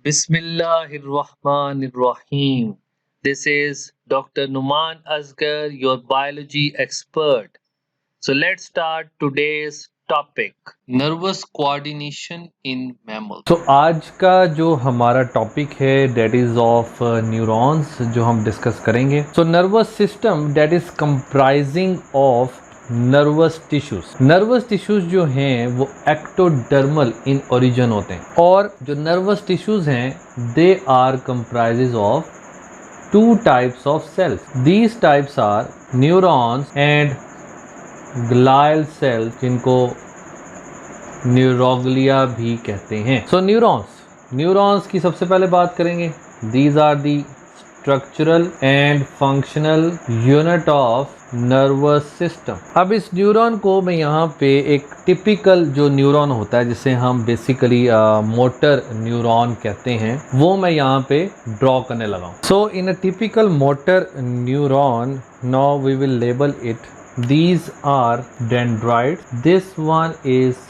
Bismillahirrahmanirrahim. This is Dr. Numan Asgar, your biology expert. So let's start today's topic nervous coordination in mammals. तो आज का जो हमारा topic है date is of neurons जो हम डिस्कस करेंगे। So nervous system that is comprising of nervous tissues जो हैं वो एक्टोडर्मल इन ओरिजिन होते हैं और जो नर्वस टिश्यूज हैं they are comprises of two types of cells. These types are neurons and glial cells जिनको न्यूरोग्लिया भी कहते हैं। सो न्यूरॉन्स की सबसे पहले बात करेंगे। These are the structural and functional unit of nervous system. अब इस न्यूरॉन को मैं यहाँ पे एक टिपिकल जो न्यूरॉन होता है जिसे हम बेसिकली मोटर न्यूरॉन कहते हैं वो मैं यहाँ पे ड्रॉ करने लगा हूँ। So in a typical motor neuron now we will label it. These are dendrites. This one is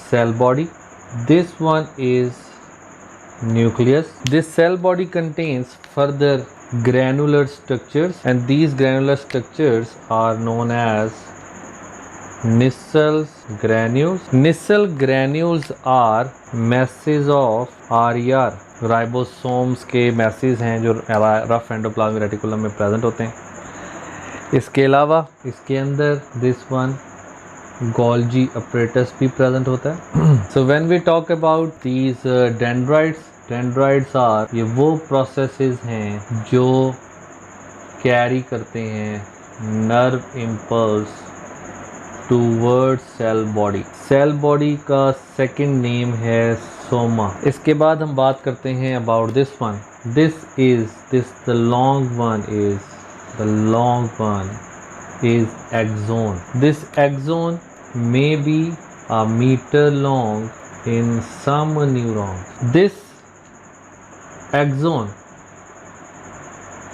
cell body. This one is nucleus. This cell body contains further granular structures and these granular structures are known as Nissl granules. Nissl granules are masses of RER. Ribosomes के masses हैं जो rough endoplasmic reticulum में present होते हैं। इसके अलावा इसके अंदर दिस वन गोल्जी अपरेटस भी प्रेजेंट होता है। So when we talk about these dendrites are ये वो प्रोसेसेस हैं जो कैरी करते हैं nerve impulse towards cell body का सेकंड नेम है सोमा। इसके बाद हम बात करते हैं about this one. The long one is axon. This axon may be a meter long in some neurons. This axon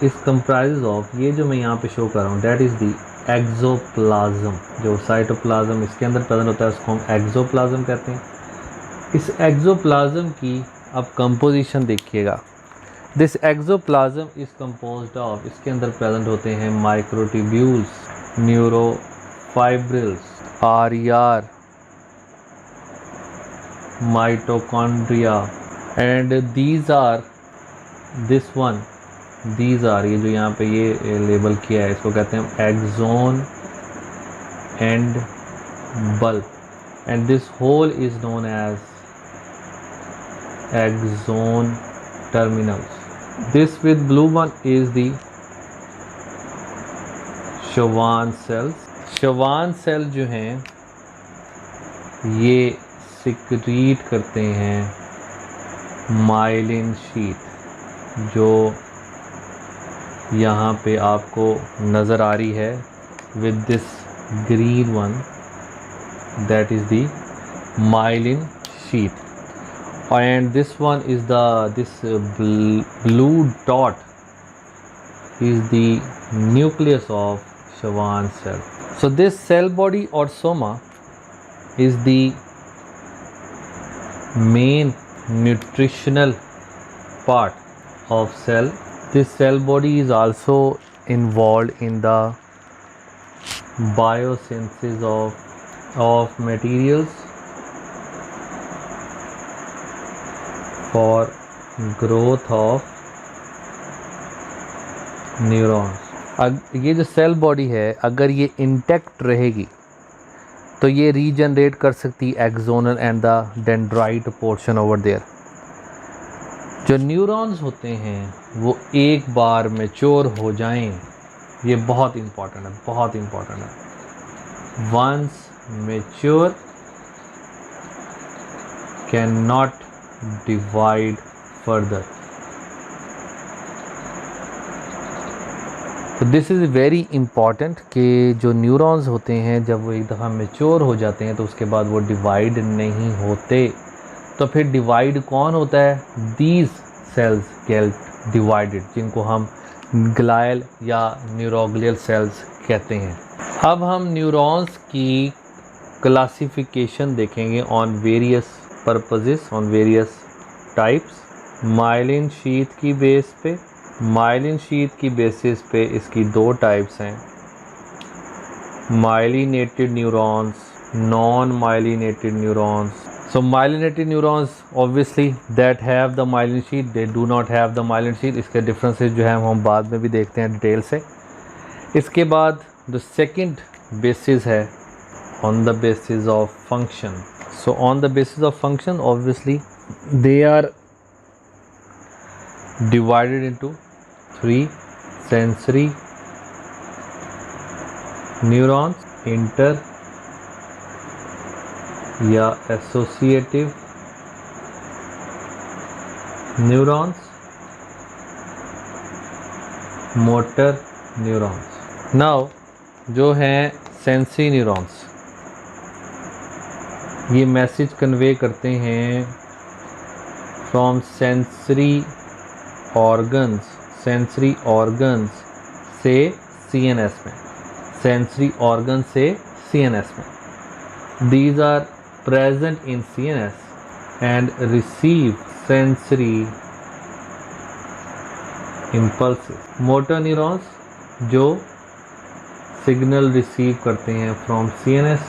is comprises of ये जो मैं यहाँ पे शो कर रहा हूँ that is the exoplasm। जो साइटोप्लाज्म इसके अंदर प्रेजेंट होता है उसको हम एक्सोप्लाज्म कहते हैं। इस एक्सोप्लाज्म की अब कंपोजिशन देखिएगा। This axoplasm is composed of इसके अंदर प्रेजेंट होते हैं microtubules, neurofibrils, RER, mitochondria and these are ये जो यहाँ पे ये लेबल किया है इसको कहते हैं axon and bulb and this whole is known as axon terminals. This with blue one is the Schwann cells. Schwann cell जो हैं ये सिक्रीट करते हैं माइलिन शीट जो यहाँ पे आपको नज़र आ रही है with this green one that is the myelin sheath. And this one is blue dot is the nucleus of Schwann cell. So this cell body or soma is the main nutritional part of cell. This cell body is also involved in the biosynthesis of materials for growth of neurons। ये जो cell body है अगर ये intact रहेगी तो ये regenerate कर सकती axonal and the dendrite portion over there. जो न्यूरॉन्स होते हैं वो एक बार मैच्योर हो जाएं, ये बहुत इम्पोर्टेंट है। Once mature can not divide further. तो दिस इज़ वेरी इम्पॉर्टेंट कि जो न्यूरॉन्स होते हैं जब वो एक दफ़ा मैच्योर हो जाते हैं तो उसके बाद वो डिवाइड नहीं होते। तो फिर डिवाइड कौन होता है? दीज सेल्स गेट डिवाइडेड, जिनको हम ग्लायल या न्यूरोग्लियल सेल्स कहते हैं। अब हम न्यूरॉन्स की क्लासिफिकेशन देखेंगे on various purposes, on various types। Myelin sheath की बेस पे, माइलिन शीथ की बेसिस पे इसकी दो टाइप्स हैं, myelinated neurons, non myelinated neurons. So myelinated neurons obviously that have the myelin sheath, they do not have the myelin sheath. इसके differences जो हैं हम बाद में भी देखते हैं डिटेल से. इसके बाद the second basis है on the basis of function. So on the basis of function obviously they are divided into three: sensory neurons, inter या associative neurons, motor neurons. Now जो हैं सेंसरी न्यूरॉन्स, ये message convey करते हैं from sensory organs से CNS में, sensory organ से CNS में. These are present in CNS and receive sensory impulses. Motor neurons जो signal receive करते हैं from CNS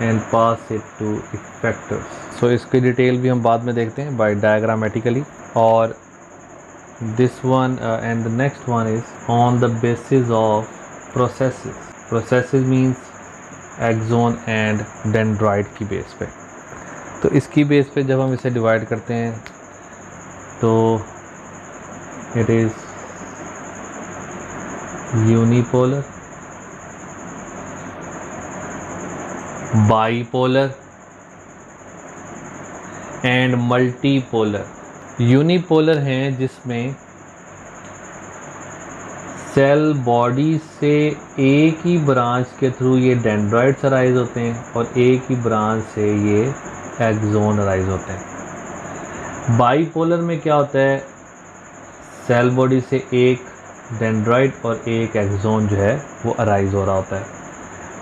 and pass it to effectors. So इसकी डिटेल भी हम बाद में देखते हैं by diagrammatically. और this one and the next one is on the basis of processes. Processes means axon and dendrite की बेस पे. तो इसकी बेस पे जब हम इसे डिवाइड करते हैं तो it is unipolar, bipolar and multipolar. Unipolar हैं जिसमें सेल बॉडी से एक ही ब्रांच के थ्रू ये डेंड्राइट्स अराइज होते हैं और एक ही ब्रांच से ये एक्सोन अराइज होते हैं. बाईपोलर में क्या होता है, सेल बॉडी से एक डेंड्राइट और एक एक्सोन जो है वो अराइज हो रहा होता है.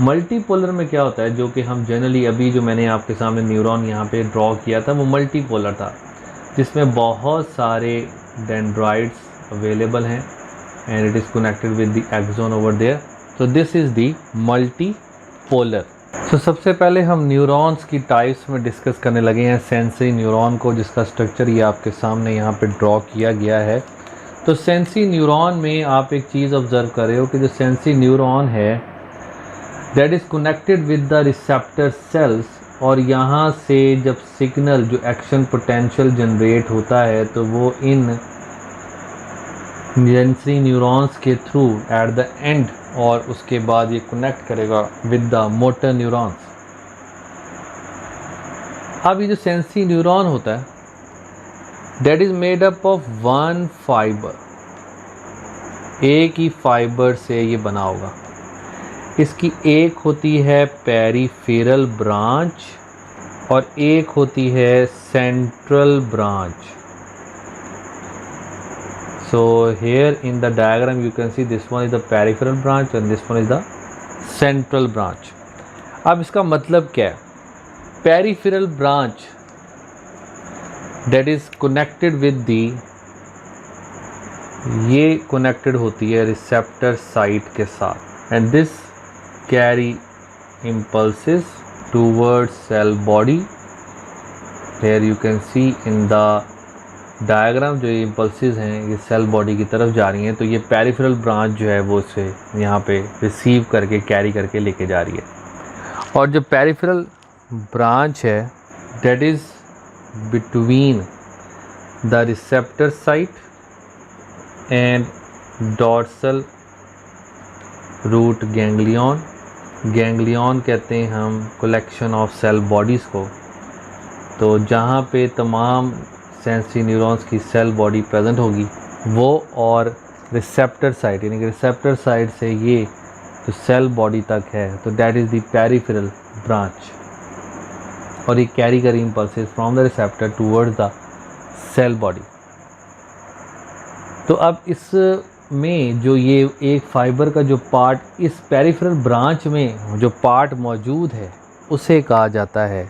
मल्टीपोलर में क्या होता है, जो कि हम जनरली अभी जो मैंने आपके सामने न्यूरॉन यहाँ पे ड्रॉ किया था वो मल्टीपोलर था, जिसमें बहुत सारे डेंड्राइट्स अवेलेबल हैं and it is connected with the axon over there. So this is the multipolar. So सबसे पहले हम न्यूरॉन्स की टाइप्स में डिस्कस करने लगे हैं सेंसरी न्यूरॉन को, जिसका स्ट्रक्चर ये आपके सामने यहाँ पे ड्रॉ किया गया है. तो सेंसरी न्यूरॉन में आप एक चीज़ ऑब्जर्व कर रहे हो कि जो सेंसरी न्यूरॉन है that is connected with the receptor cells, और यहाँ से जब सिग्नल जो एक्शन पोटेंशियल जनरेट होता है तो वो इन सेंसरी न्यूरॉन्स के थ्रू एट द एंड, और उसके बाद ये कनेक्ट करेगा विद द मोटर न्यूरॉन्स. अब ये जो सेंसरी न्यूरॉन होता है that is made up of one fibre, एक ही फाइबर से ये बना होगा. इसकी एक होती है पेरिफेरल ब्रांच और एक होती है central branch. So here in the diagram you can see this one is the peripheral branch and this one is the central branch. अब इसका मतलब क्या है, peripheral branch that is connected with the, ये connected होती है receptor site के साथ and this carry impulses towards cell body. Here you can see in the diagram जो ये इम्पल्सिस हैं ये सेल बॉडी की तरफ जा रही हैं. तो ये पेरिफेरल ब्रांच जो है वो इसे यहाँ पे रिसीव करके कैरी करके लेके जा रही है. और जो पेरिफेरल ब्रांच है that is between the receptor site and dorsal root ganglion. Ganglion कहते हैं हम कलेक्शन ऑफ सेल बॉडीज़ को. तो जहाँ पे तमाम सेंसरी न्यूरॉन्स की सेल बॉडी प्रेजेंट होगी वो, और रिसेप्टर साइट यानी कि रिसेप्टर साइट से ये जो सेल बॉडी तक है तो that is the peripheral branch, और ये कैरी करी impulses from the receptor towards the cell body. तो अब इसमें जो ये एक फाइबर का जो पार्ट इस पेरिफेरल ब्रांच में जो पार्ट मौजूद है उसे कहा जाता है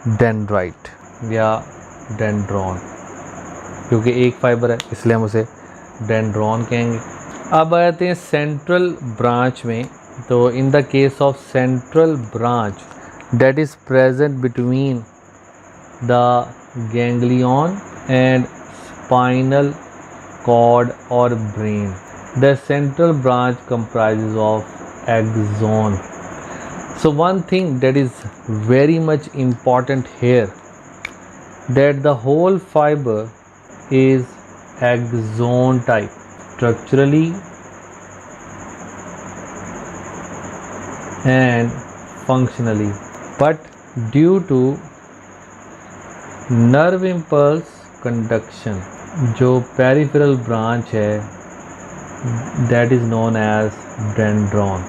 डेंड्राइट या डेंड्रॉन. क्योंकि एक फाइबर है इसलिए हम उसे डेंड्रॉन कहेंगे। अब आते हैं सेंट्रल ब्रांच में। तो इन the case of central branch that is present between the ganglion and spinal cord or brain. The central branch comprises of axon. So one thing that is very much important here, that the whole fiber is axon type structurally and functionally, but due to nerve impulse conduction जो peripheral branch है that is known as dendron,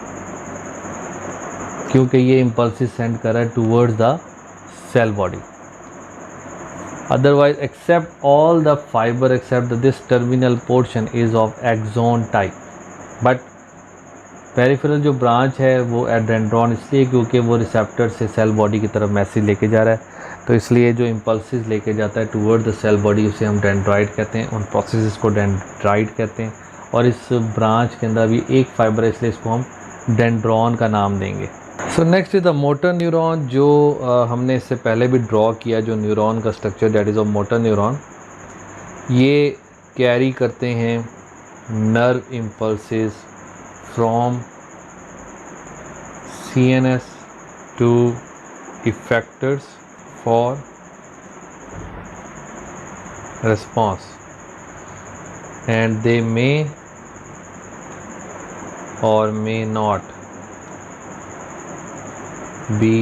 क्योंकि ये impulses send कर रहा है towards the cell body. Otherwise, except all the fiber except this terminal portion is of axon type, but peripheral जो branch है वो डेंड्रॉन इसलिए क्योंकि वो रिसेप्टर से सेल बॉडी की तरफ मैसेज लेके जा रहा है, तो इसलिए जो इम्पल्सिस लेके जाता है टूवर्ड द सेल बॉडी उसे हम डेंड्राइट कहते हैं, उन प्रोसेसेस को डेंड्राइट कहते हैं। और इस ब्रांच के अंदर भी एक फाइबर है इसलिए इसको हम डेंड्रॉन का नाम देंगे। So next is the motor neuron, जो हमने इससे पहले भी ड्रॉ किया, जो न्यूरॉन का structure that is of motor neuron. ये कैरी करते हैं nerve impulses from CNS to effectors for response, and they may or may not be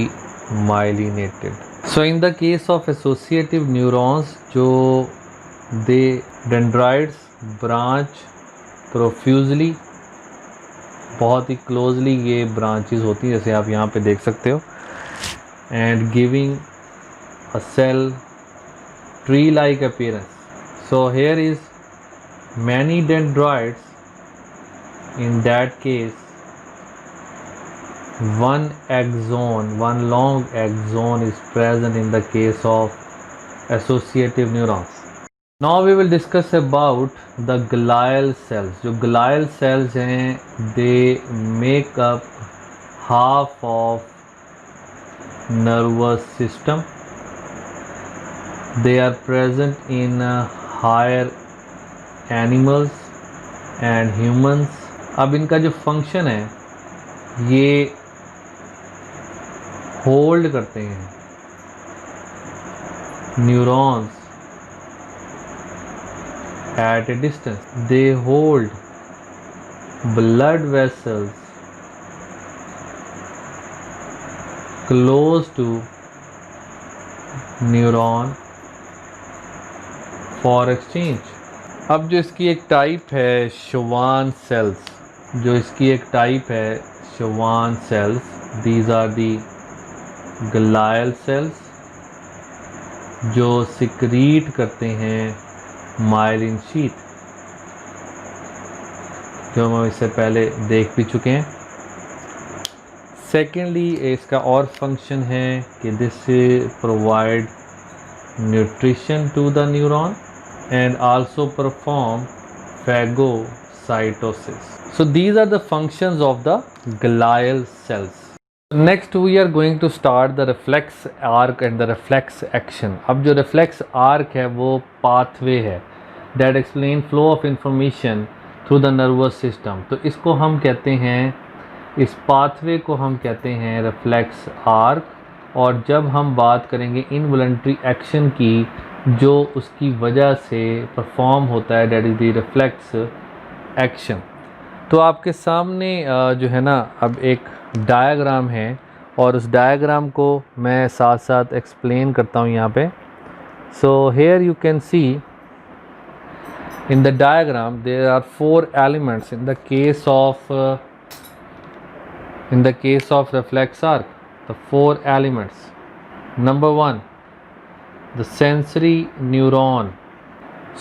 myelinated. So in the case of associative neurons, जो they dendrites branch profusely, बहुत ही closely ये branches होती हैं जैसे आप यहाँ पे देख सकते हो, and giving a cell tree like appearance. So here is many dendrites. In that case one long axon is present in the case of associative neurons. Now we will discuss about the glial cells. जो glial cells हैं, they make up half of nervous system. They are present in higher animals and humans. अब इनका जो function है ये hold करते हैं neurons at a distance. They hold blood vessels close to neuron for exchange. अब जो इसकी एक टाइप है Schwann cells, जो इसकी एक टाइप है Schwann cells, these are the glial cells जो सिक्रीट करते हैं माइलिन शीट, जो हम इससे पहले देख भी चुके हैं. सेकेंडली इसका और फंक्शन है कि this provide nutrition to the neuron and also perform phagocytosis. So these are the functions of the glial cells. Next we are going to start the reflex arc and the reflex action. अब जो reflex arc है वो pathway है that explain flow of information through the nervous system. तो इसको हम कहते हैं, इस pathway को हम कहते हैं reflex arc. और जब हम बात करेंगे involuntary action की जो उसकी वजह से परफॉर्म होता है, that is the reflex action. तो आपके सामने जो है ना अब एक डायग्राम है और उस डायग्राम को मैं साथ साथ एक्सप्लेन करता हूँ यहाँ पे. So here you can see in the diagram there are 4 elements in the case of reflex arc. The 4 elements. Number 1, the sensory neuron.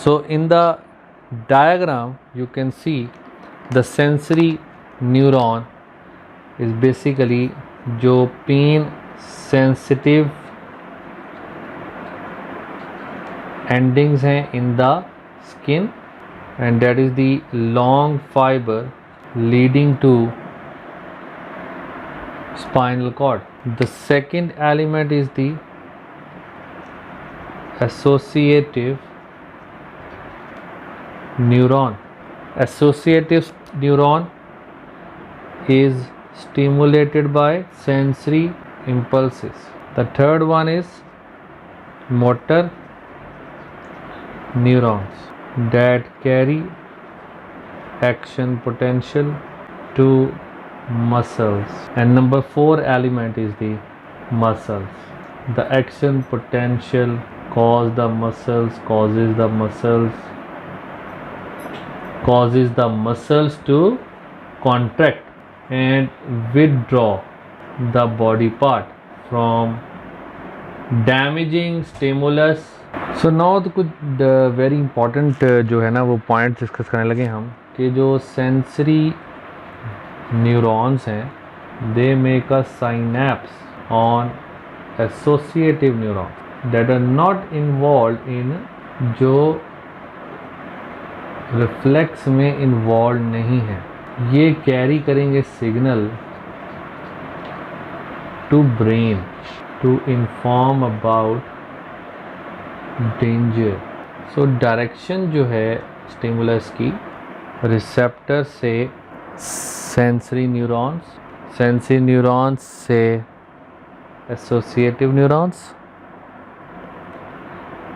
So in the diagram you can see the sensory neuron is basically जो pain sensitive endings हैं in the skin, and that is the long fiber leading to spinal cord. The second element is the associative neuron. Associative neuron is stimulated by sensory impulses. The third one is motor neurons that carry action potential to muscles. And number 4 element is the muscles. The action potential causes the muscles to contract and withdraw the body part from damaging stimulus. So now तो कुछ very important जो है ना वो point discuss करने लगे हम कि जो सेंसरी न्यूरॉन्स हैं they make a synapse on associative neurons that are not involved in जो रिफ्लेक्स में इन्वॉल्व नहीं है. ये कैरी करेंगे signal to brain to inform about danger. So direction जो है स्टिमुलस की रिसेप्टर से सेंसरी न्यूरॉन्स से associative neurons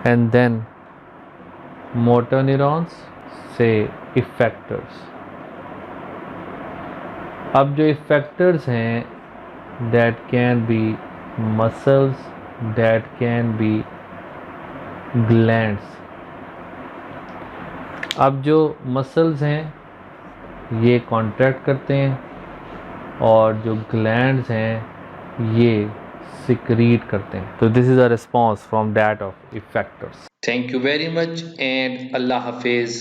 and then motor neurons से इफेक्टर्स. अब जो इफेक्टर्स हैं that can be muscles, that can be glands. अब जो मसल्स हैं ये कॉन्ट्रैक्ट करते हैं और जो ग्लैंड्स हैं ये सिक्रीट करते हैं. तो this is a response from that of effectors. Thank you very much and Allah Hafiz.